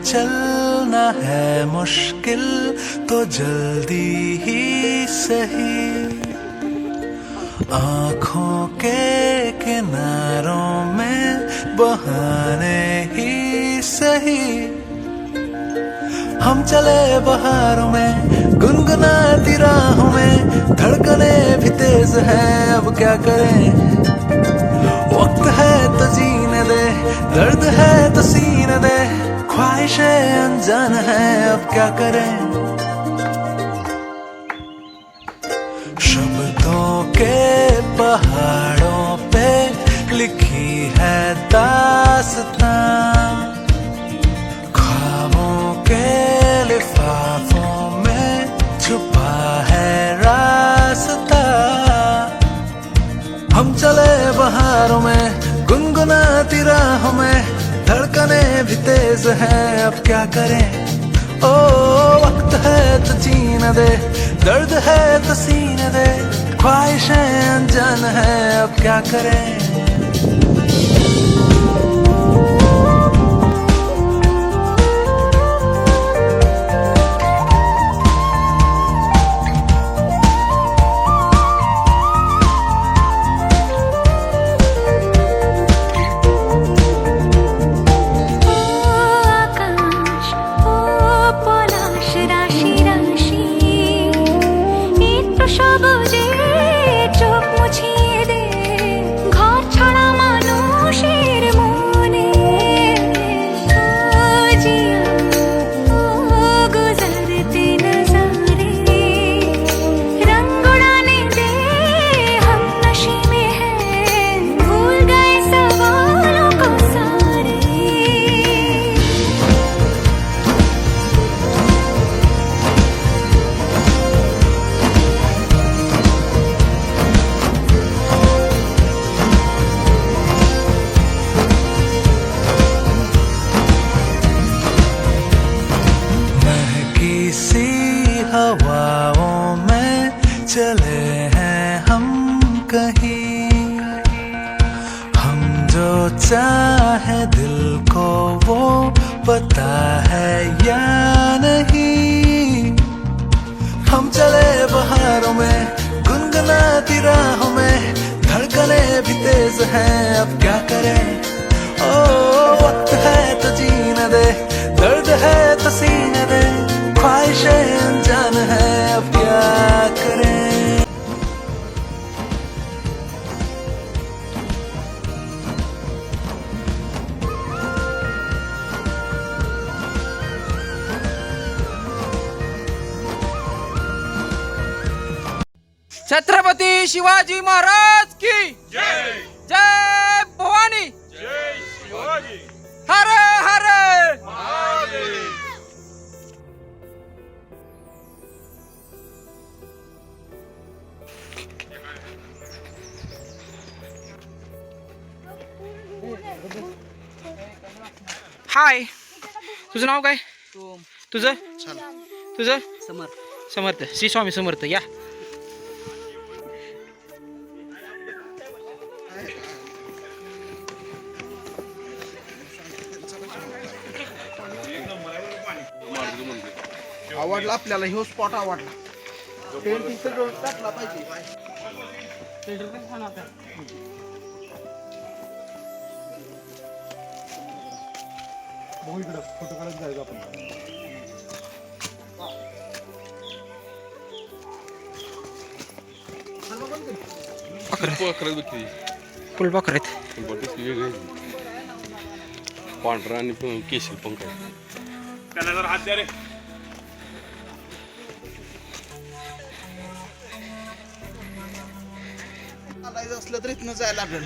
चलना है मुश्किल तो जल्दी ही सही, आँखों के किनारों में बहाने ही सही। हम चले बहारों में गुनगुनाती राहों में, धड़कने भी तेज है अब क्या करें। वक्त है तो जीने दे, दर्द है तो सीने दे, ख्वाहिशें अनजान है अब क्या करें। शब्दों के पहाड़ों पे लिखी है दास्तां, ख्वाबों के लिफाफों में छुपा है रास्ता। हम चले बहारों में गुनगुनाती राहों में, धड़कने भी तेज है अब क्या करें। ओ वक्त है तो जीने दे, दर्द है तो सीने दे, ख्वाहिशें अनजान है अब क्या करें। हवाओं में चले हैं हम कहीं, हम जो चाहे दिल को वो पता है या नहीं। हम चले बहारों में गुनगुनाती राहों में, धड़कने भी तेज हैं अब क्या करें। ओ वक्त है तो जीने दे, दर्द है तो सीने दे, ख्वाहिशें अनजान है अब क्या करें। छत्रपती शिवाजी महाराज की जय। जय भवानी, जय शिवाजी हर हर महादेव। हाय, तुझं नाव काय? तुझं तुझं समर्थ, श्री स्वामी समर्थ. या आवडला आपल्याला ह्यो स्पॉट आवडला. टेंट इथं टाकला पाहिजे. फोटो काढत जायचं आपण. फुल बकर आहेत. पांढरा आणि केशरी पंख. त्याला जर हात द्या रे. असलं तर इथनं जायला लागेल.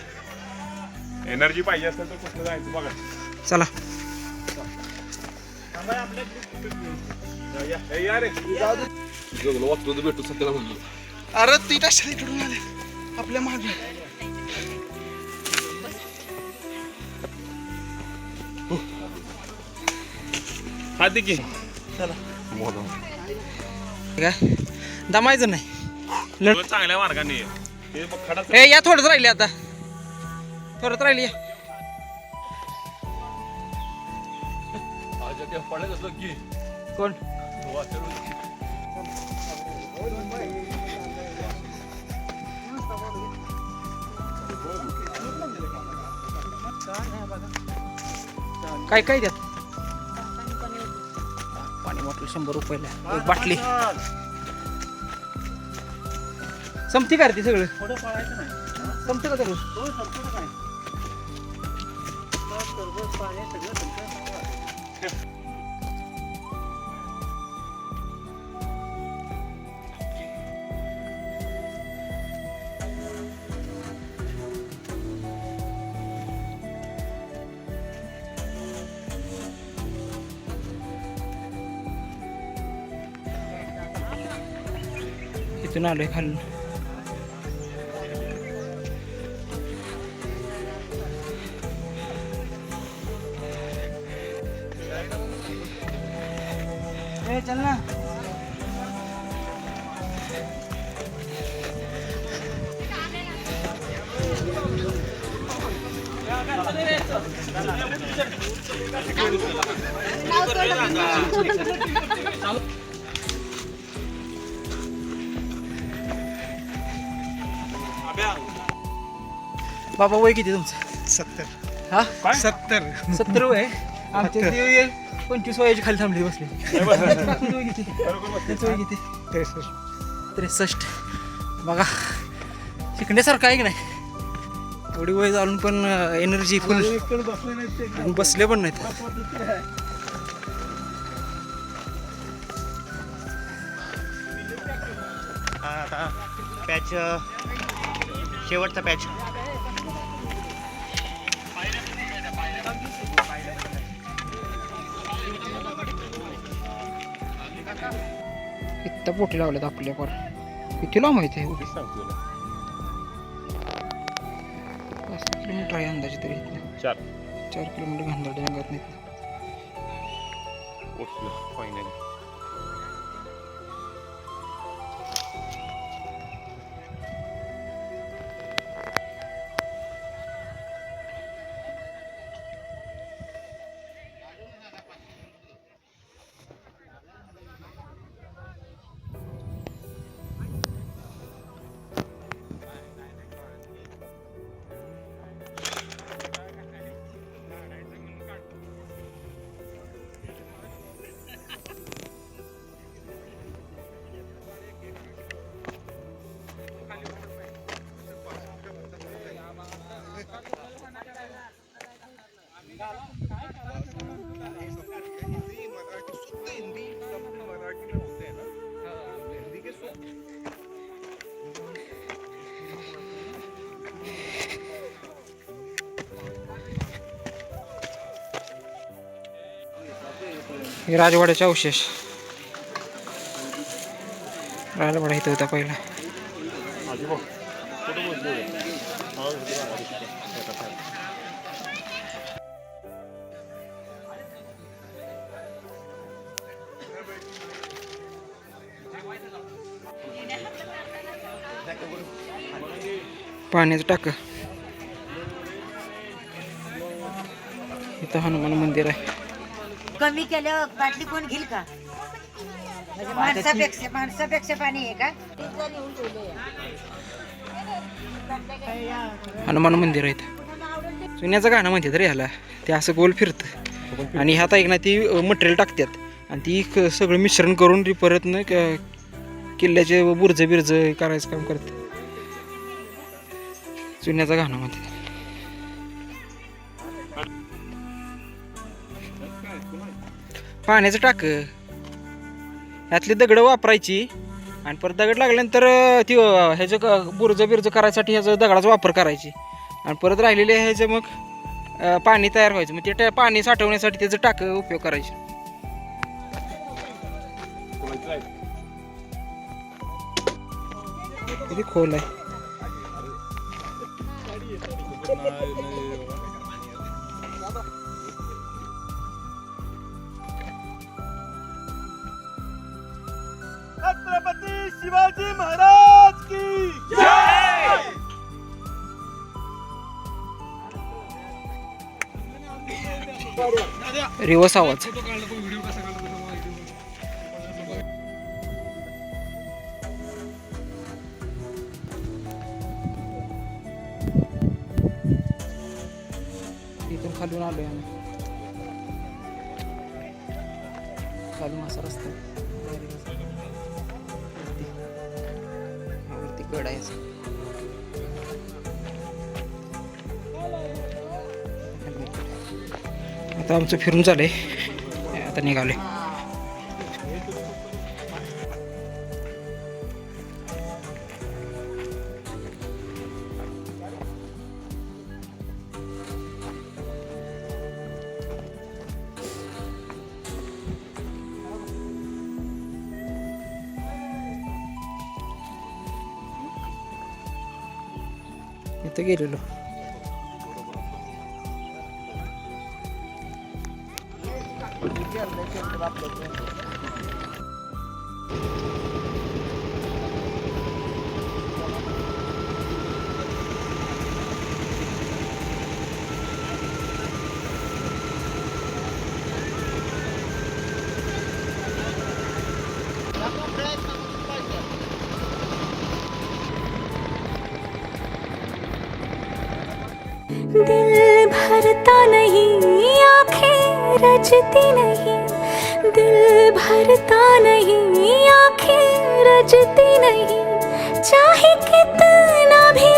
एनर्जी पाहिजे असेल तर कुठं जायचं बघा. चला भेटू सध्याला म्हणलो. अरे ती कशा इकडून आले आपल्या मागे. हात दे की. चला काय दमायचं नाही. चांगल्या मार्गाने हे बघ खडा. ए या थोडंच राहिले, आता थोडंच राहिली. कोण काय काय द्यात पाणी बॉटल 100 रुपयाला एक बाटली संपती का रे ती सगळं थोडं पळायचं नाही संपते का सगळं तो संपतो काय सरबत पाणी सगळं संपतं इथून आलोय खालून चल ना बाबा वय किती तुमचं 70 हा 70 70 वय आमच्या ते 25 वयाची खाली थांबली बसली तुमचं वय किती त्यांचं वय किती 63 बघा शिकण्यासारखं आहे की नाही एवढी वय चालून पण एनर्जी फुल बसले नाही बसले पण नाहीत आता पॅच शेवटचा पॅच इतका पोटी लावल्यात आपल्या पर किती लांब माहिती आहे 5 किलोमीटर आहे अंदाजे तरी इथनं 4 किलोमीटर घाणदाट जंगलात नाही फायनल हे राजवाड्याचे अवशेष राजवाडा इथं होता पहिला पाण्याचं टाक इथं हनुमान मंदिर आहे कमी केल्यावर बाटली कोण घेईल का म्हणजे माणसापेक्षा पाणी आहे का हनुमान मंदिर आहे इथं जुन्याचं गाणं म्हणतात रे ह्याला ते असं गोल फिरतं आणि ह्यात ऐक ना ती मटेरियल टाकतात आणि ती सगळं मिश्रण करून ती परत ना किल्ल्याचे बुर्ज बिर्ज करायचं काम करतात जुन्याचं गाणं म्हणतात पाण्याचं टाक ह्यातली दगडं वापरायची आणि परत दगड लागल्यानंतर ती ह्याचं बुर्ज बिर्ज करायसाठी ह्याचं दगडाचा वापर करायची आणि परत राहिलेले ह्याचं मग पाणी तयार व्हायचं मग ते पाणी साठवण्यासाठी त्याचं टाक उपयोग करायचे किती खोल आहे छत्रपती शिवाजी महाराज की जय रिवर्स आवाज. इथून खालून आलोय आम्ही. खालून असा रस्ता आहे. वरती गड आहे असा. आता आमचं फिरून झालंय. आता निघालोय. इथं गेलेलो. दिल भरता नहीं, आंखें रजती नहीं, दिल भरता नहीं, आंखें रजती नहीं, चाहे कितना भी